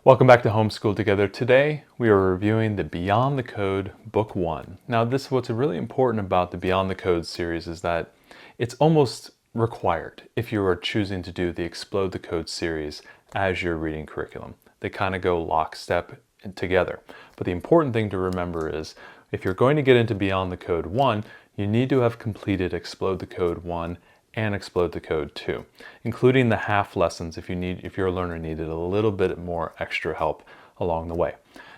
Welcome back to Homeschool Together. Today we are reviewing the Beyond the Code Book 1. Now what's really important about the Beyond the Code series is that it's almost required if you are choosing to do the Explode the Code series as your reading curriculum. They kind of go lockstep together. But the important thing to remember is if you're going to get into Beyond the Code 1, you need to have completed Explode the Code 1 and Explode the Code 2, including the half lessons if your learner needed a little bit more extra help along the way.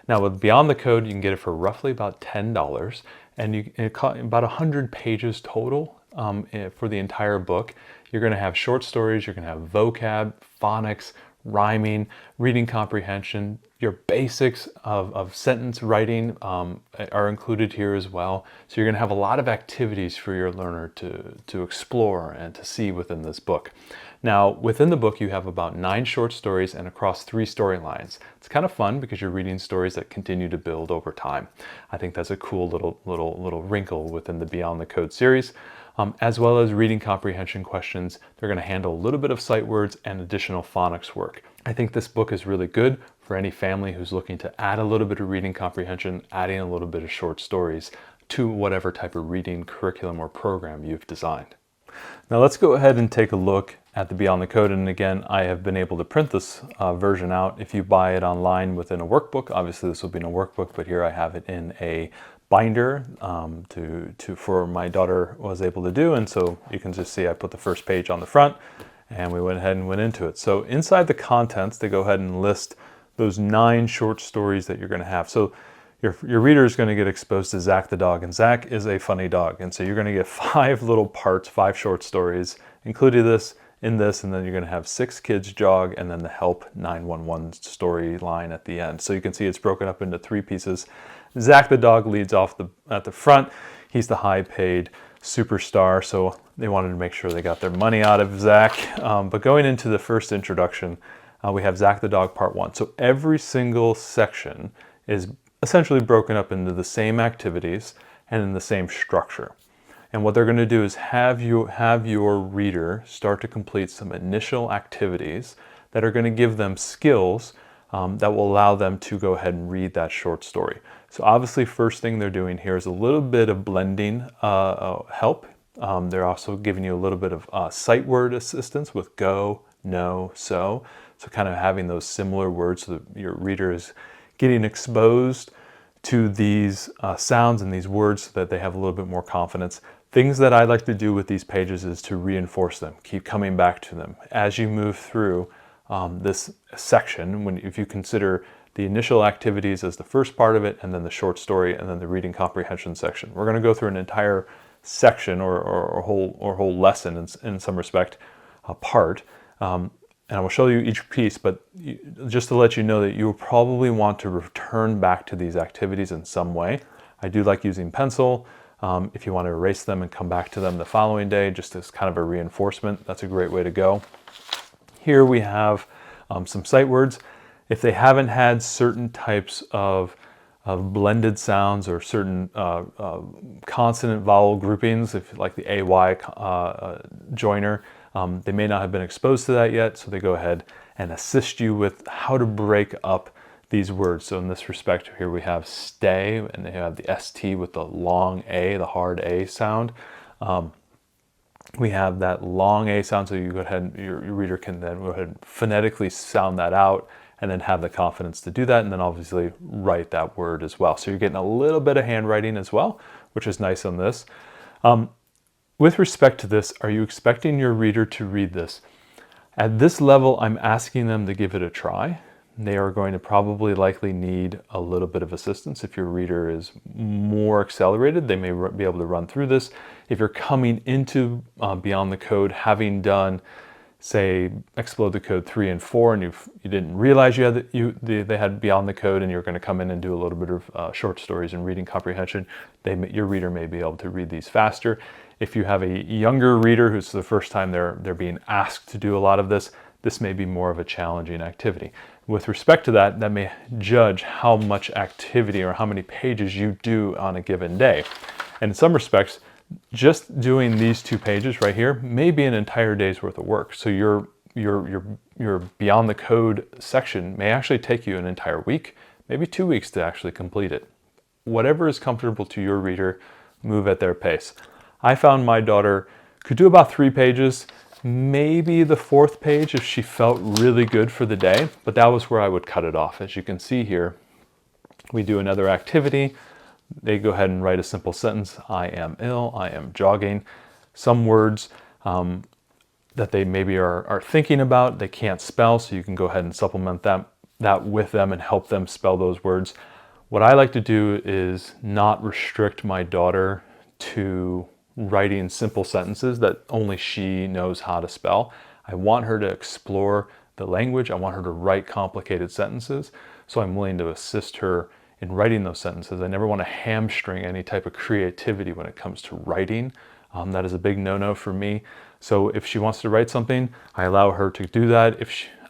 Now with Beyond the Code, you can get it for roughly about $10, and it costs about 100 pages total for the entire book. You're going to have short stories, you're going to have vocab, phonics, rhyming, reading comprehension. Your basics of sentence writing are included here as well. So you're going to have a lot of activities for your learner to explore and to see within this book. Now, within the book, you have about 9 short stories and across 3 storylines. It's kind of fun because you're reading stories that continue to build over time. I think that's a cool little wrinkle within the Beyond the Code series. As well as reading comprehension questions. They're going to handle a little bit of sight words and additional phonics work. I think this book is really good for any family who's looking to add a little bit of reading comprehension, adding a little bit of short stories to whatever type of reading curriculum or program you've designed. Now let's go ahead and take a look at the Beyond the Code. And again, I have been able to print this version out. If you buy it online within a workbook, obviously this will be in a workbook, but here I have it in a binder for my daughter was able to do. And so you can just see I put the first page on the front and we went ahead and went into it. So inside the contents, they go ahead and list those 9 short stories that you're going to have. So your reader is going to get exposed to Zach the dog, and Zach is a funny dog. And so you're going to get 5 little parts, 5 short stories included in this, and then you're going to have 6 kids jog and then the help 911 storyline at the end. So you can see it's broken up into 3 pieces. Zach the dog leads off at the front. He's the high-paid superstar, so they wanted to make sure they got their money out of Zach. But going into the first introduction, we have Zach the dog part 1. So every single section is essentially broken up into the same activities and in the same structure. And what they're going to do is have your reader start to complete some initial activities that are going to give them skills that will allow them to go ahead and read that short story. So obviously first thing they're doing here is a little bit of blending help. They're also giving you a little bit of sight word assistance with go, no, so. So kind of having those similar words so that your reader is getting exposed to these sounds and these words so that they have a little bit more confidence. Things that I like to do with these pages is to reinforce them, keep coming back to them. As you move through this section, if you consider the initial activities as the first part of it, and then the short story, and then the reading comprehension section. We're going to go through an entire section or whole lesson in some respect, a part. And I will show you each piece, but just to let you know that you will probably want to return back to these activities in some way. I do like using pencil. If you want to erase them and come back to them the following day, just as kind of a reinforcement, that's a great way to go. Here we have some sight words. If they haven't had certain types of blended sounds or certain consonant vowel groupings, like the AY joiner, they may not have been exposed to that yet, so they go ahead and assist you with how to break up these words. So in this respect, here we have stay, and they have the ST with the long A, the hard A sound. We have that long A sound, so you go ahead, your reader can then go ahead and phonetically sound that out and then have the confidence to do that, and then obviously write that word as well. So you're getting a little bit of handwriting as well, which is nice on this. With respect to this, are you expecting your reader to read this? At this level, I'm asking them to give it a try. They are going to probably likely need a little bit of assistance. If your reader is more accelerated, they may be able to run through this. If you're coming into Beyond the Code, having done, say, Explode the Code 3 and 4, and you didn't realize they had Beyond the Code, and you're going to come in and do a little bit of short stories and reading comprehension, your reader may be able to read these faster. If you have a younger reader who's the first time they're being asked to do a lot of this, this may be more of a challenging activity. With respect to that, that may judge how much activity or how many pages you do on a given day. And in some respects, just doing these 2 pages right here may be an entire day's worth of work. So you're your Beyond the Code section may actually take you an entire week, maybe 2 weeks to actually complete it. Whatever is comfortable to your reader, move at their pace. I found my daughter could do about 3 pages, maybe the 4th page if she felt really good for the day, but that was where I would cut it off. As you can see here, we do another activity. They go ahead and write a simple sentence. I am ill, I am jogging. Some words that they maybe are thinking about, they can't spell, so you can go ahead and supplement that with them and help them spell those words. What I like to do is not restrict my daughter to writing simple sentences that only she knows how to spell. I want her to explore the language. I want her to write complicated sentences. So I'm willing to assist her in writing those sentences. I never want to hamstring any type of creativity when it comes to writing. That is a big no-no for me. So if she wants to write something, I allow her to do that.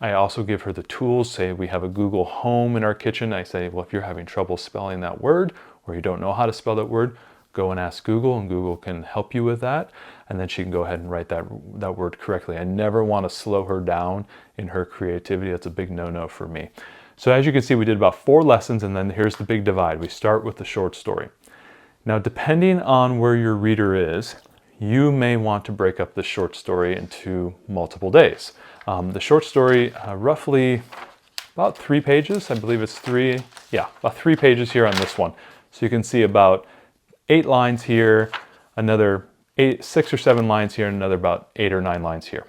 I also give her the tools. Say we have a Google Home in our kitchen. I say, well, if you're having trouble spelling that word or you don't know how to spell that word, go and ask Google, and Google can help you with that. And then she can go ahead and write that word correctly. I never want to slow her down in her creativity. That's a big no-no for me. So as you can see, we did about 4 lessons, and then here's the big divide. We start with the short story. Now, depending on where your reader is, you may want to break up the short story into multiple days. The short story, roughly about 3 pages. I believe it's about 3 pages here on this one. So you can see about 8 lines here, another 6 or 7 lines here, and another about 8 or 9 lines here.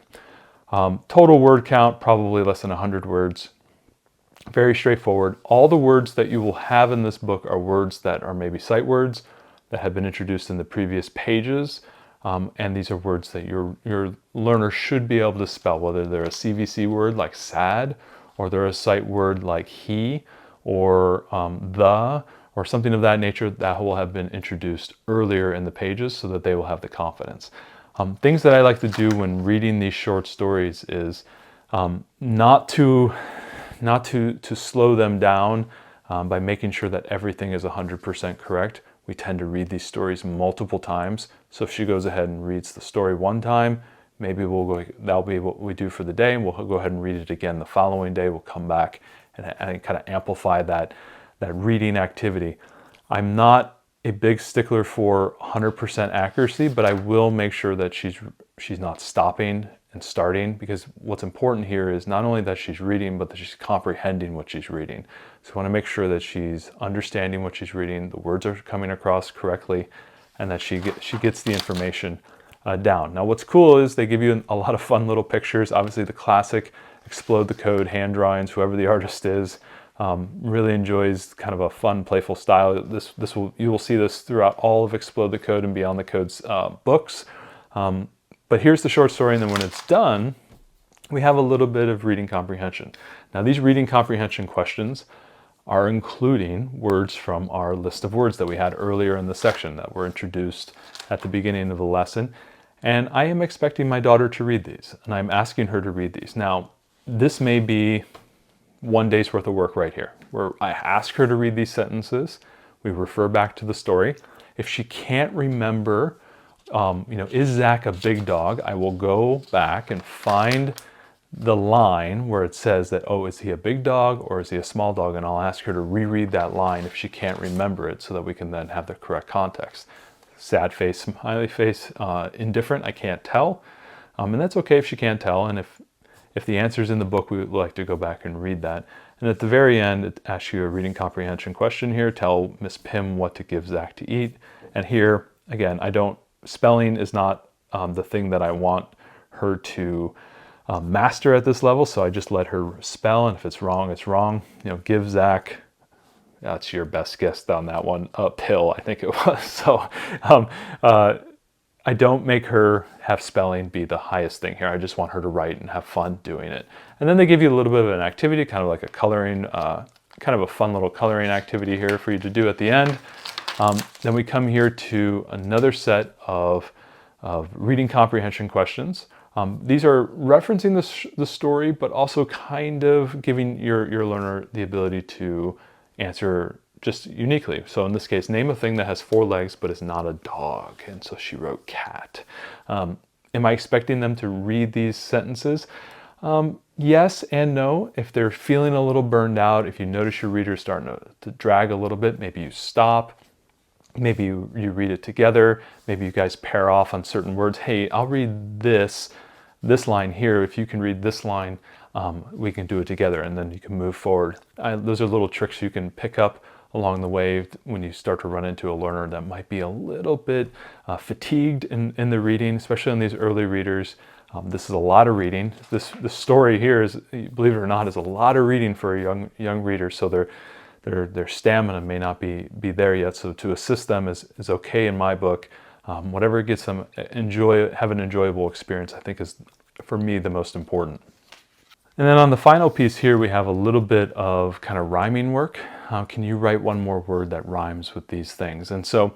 Total word count, probably less than 100 words. Very straightforward. All the words that you will have in this book are words that are maybe sight words that have been introduced in the previous pages. And these are words that your learner should be able to spell, whether they're a CVC word like sad, or they're a sight word like he, or the, or something of that nature that will have been introduced earlier in the pages so that they will have the confidence. Things that I like to do when reading these short stories is not to slow them down by making sure that everything is 100% correct. We tend to read these stories multiple times. So if she goes ahead and reads the story one time, maybe that'll be what we do for the day, and we'll go ahead and read it again the following day. We'll come back and kind of amplify that reading activity. I'm not a big stickler for 100% accuracy, but I will make sure that she's not stopping and starting, because what's important here is not only that she's reading, but that she's comprehending what she's reading. So I want to make sure that she's understanding what she's reading, the words are coming across correctly, and that she gets the information down. Now what's cool is they give you a lot of fun little pictures. Obviously the classic Explode the Code hand drawings, whoever the artist is, really enjoys kind of a fun, playful style. You will see this throughout all of Explode the Code and Beyond the Code's books. But here's the short story, and then when it's done, we have a little bit of reading comprehension. Now these reading comprehension questions are including words from our list of words that we had earlier in the section that were introduced at the beginning of the lesson. And I am expecting my daughter to read these, and I'm asking her to read these. Now, this may be 1 day's worth of work right here, where I ask her to read these sentences. We refer back to the story. If she can't remember, is Zach a big dog? I will go back and find the line where it says that, oh, is he a big dog or is he a small dog? And I'll ask her to reread that line if she can't remember it, so that we can then have the correct context. Sad face, smiley face, indifferent, I can't tell. And that's okay if she can't tell. And if the answer's in the book, we would like to go back and read that. And at the very end, it asks you a reading comprehension question here. Tell Miss Pim what to give Zach to eat. And here, again, spelling is not the thing that I want her to master at this level, so I just let her spell, and if it's wrong, it's wrong. Give Zach, that's your best guess on that one, a pill, I think it was. So I don't make her have spelling be the highest thing here. I just want her to write and have fun doing it. And then they give you a little bit of an activity, kind of like a coloring, kind of a fun little coloring activity here for you to do at the end. Then we come here to another set of reading comprehension questions. These are referencing the story, but also kind of giving your learner the ability to answer just uniquely. So in this case, name a thing that has 4 legs but is not a dog. And so she wrote cat. Am I expecting them to read these sentences? Yes and no. If they're feeling a little burned out, if you notice your reader starting to drag a little bit, maybe you stop. Maybe you read it together. Maybe you guys pair off on certain words. Hey, I'll read this line here. If you can read this line, we can do it together, and then you can move forward. Those are little tricks you can pick up along the way when you start to run into a learner that might be a little bit fatigued in the reading, especially on these early readers. This is a lot of reading. This story here is, believe it or not, is a lot of reading for a young reader. So their stamina may not be there yet. So to assist them is okay in my book. Whatever gets them have an enjoyable experience, I think is, for me, the most important. And then on the final piece here, we have a little bit of kind of rhyming work. Can you write one more word that rhymes with these things? And so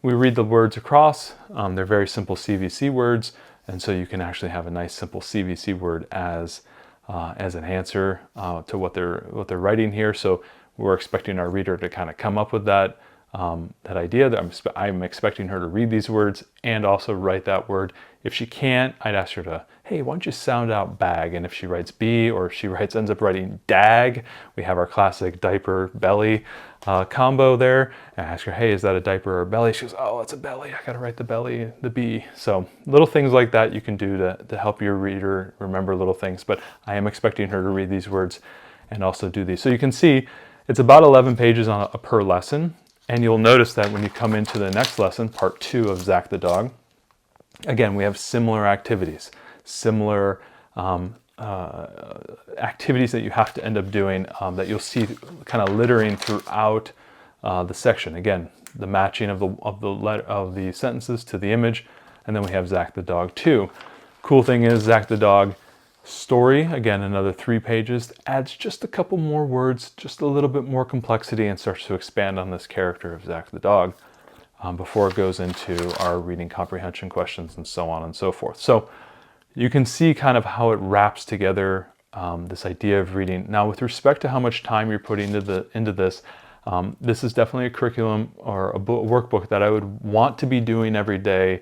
we read the words across. They're very simple CVC words. And so you can actually have a nice simple CVC word as an answer to what they're writing here. So we're expecting our reader to kind of come up with that idea. That I'm expecting her to read these words and also write that word. If she can't, I'd ask her to, hey, why don't you sound out bag? And if she writes B, or if she ends up writing dag, we have our classic diaper belly combo there. And I ask her, hey, is that a diaper or a belly? She goes, oh, it's a belly. I got to write the belly, the B. So little things like that you can do to help your reader remember little things. But I am expecting her to read these words and also do these. So you can see it's about 11 pages on per lesson. And you'll notice that when you come into the next lesson, part 2 of Zach the Dog, again, we have similar activities, similar activities that you have to end up doing that you'll see kind of littering throughout the section. Again, the matching of the sentences to the image, and then we have Zach the Dog 2. Cool thing is Zach the Dog story, again, another 3 pages, adds just a couple more words, just a little bit more complexity, and starts to expand on this character of Zach the Dog before it goes into our reading comprehension questions and so on and so forth. So you can see kind of how it wraps together this idea of reading. Now, with respect to how much time you're putting into this, this is definitely a curriculum or a workbook that I would want to be doing every day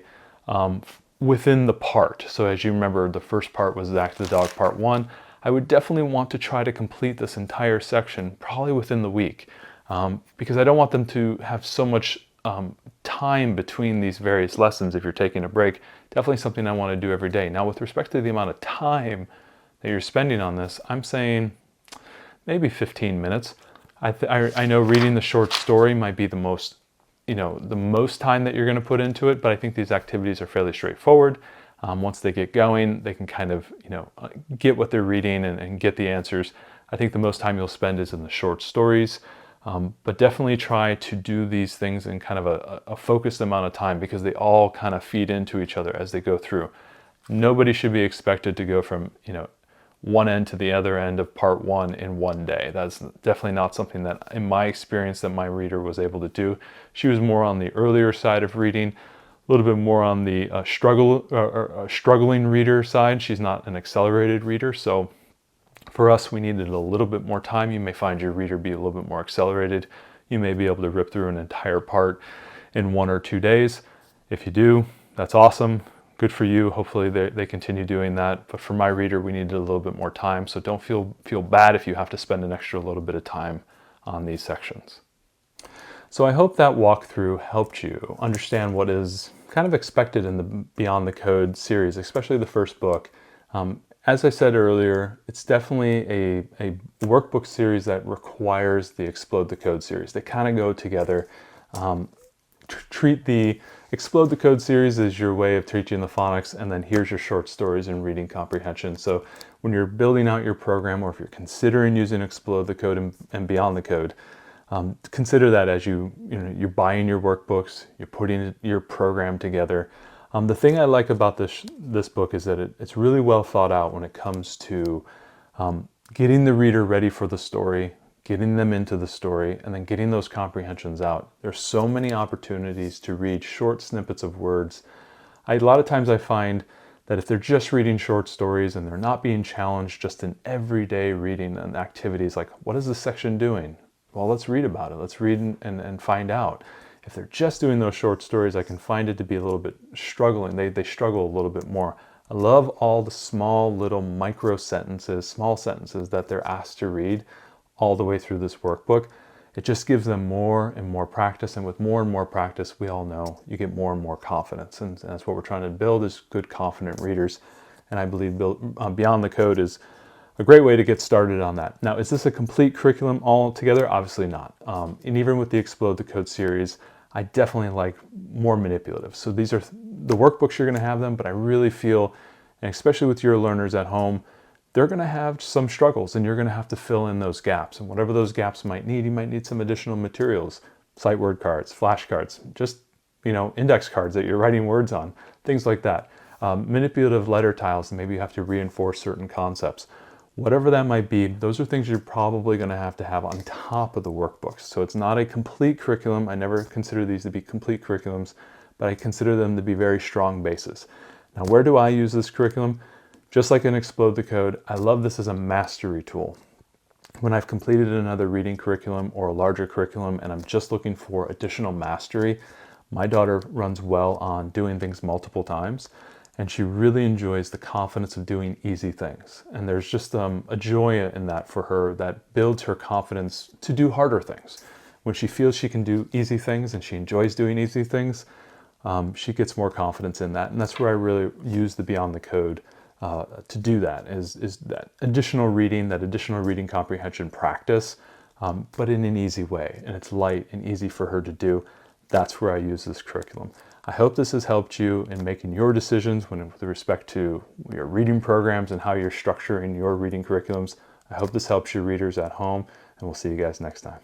within the part. So as you remember, the first part was Zach the Dog part 1. I would definitely want to try to complete this entire section probably within the week because I don't want them to have so much time between these various lessons if you're taking a break. Definitely something I want to do every day. Now, with respect to the amount of time that you're spending on this, I'm saying maybe 15 minutes. I know reading the short story might be the most time that you're going to put into it, but I think these activities are fairly straightforward. Once they get going, they can kind of get what they're reading and get the answers. I think the most time you'll spend is in the short stories, but definitely try to do these things in kind of a focused amount of time because they all kind of feed into each other as they go through. Nobody should be expected to go from one end to the other end of part 1 in one day. That's definitely not something that, in my experience, that my reader was able to do. She was more on the earlier side of reading, a little bit more on the struggling reader side. She's not an accelerated reader, so for us, we needed a little bit more time. You may find your reader be a little bit more accelerated. You may be able to rip through an entire part in 1 or 2 days. If you do, that's awesome. Good for you. Hopefully they continue doing that. But for my reader, we needed a little bit more time. So don't feel bad if you have to spend an extra little bit of time on these sections. So I hope that walkthrough helped you understand what is kind of expected in the Beyond the Code series, especially the first book. As I said earlier, it's definitely a workbook series that requires the Explode the Code series. They kind of go together. Treat the Explode the Code series as your way of teaching the phonics, and then here's your short stories and reading comprehension. So when you're building out your program, or if you're considering using Explode the Code and Beyond the Code, consider that as you're buying your workbooks, you're putting your program together. The thing I like about this book is that it's really well thought out when it comes to getting the reader ready for the story, getting them into the story, and then getting those comprehensions out. There's so many opportunities to read short snippets of words. A lot of times I find that if they're just reading short stories and they're not being challenged just in everyday reading and activities, like, what is this section doing? Well, let's read about it. Let's read and find out. If they're just doing those short stories, I can find it to be a little bit struggling. They struggle a little bit more. I love all the small little micro sentences, small sentences that they're asked to read all the way through this workbook. It just gives them more and more practice, and with more and more practice, we all know you get more and more confidence, and that's what we're trying to build, is good, confident readers. And I believe Beyond the Code is a great way to get started on that. Now, is this a complete curriculum altogether? Obviously not. And even with the Explode the Code series, I definitely like more manipulative. So these are the workbooks, you're going to have them, but I really feel, and especially with your learners at home, they're going to have some struggles, and you're going to have to fill in those gaps. And whatever those gaps might need, you might need some additional materials, sight word cards, flashcards, just, index cards that you're writing words on, things like that. Manipulative letter tiles, and maybe you have to reinforce certain concepts. Whatever that might be, those are things you're probably going to have on top of the workbooks. So it's not a complete curriculum. I never consider these to be complete curriculums, but I consider them to be very strong bases. Now, where do I use this curriculum? Just like in Explode the Code, I love this as a mastery tool. When I've completed another reading curriculum or a larger curriculum and I'm just looking for additional mastery, my daughter runs well on doing things multiple times, and she really enjoys the confidence of doing easy things. And there's just a joy in that for her that builds her confidence to do harder things. When she feels she can do easy things and she enjoys doing easy things, she gets more confidence in that. And that's where I really use the Beyond the Code to do that, is that additional reading comprehension practice, but in an easy way. And it's light and easy for her to do. That's where I use this curriculum. I hope this has helped you in making your decisions with respect to your reading programs and how you're structuring your reading curriculums. I hope this helps your readers at home, and we'll see you guys next time.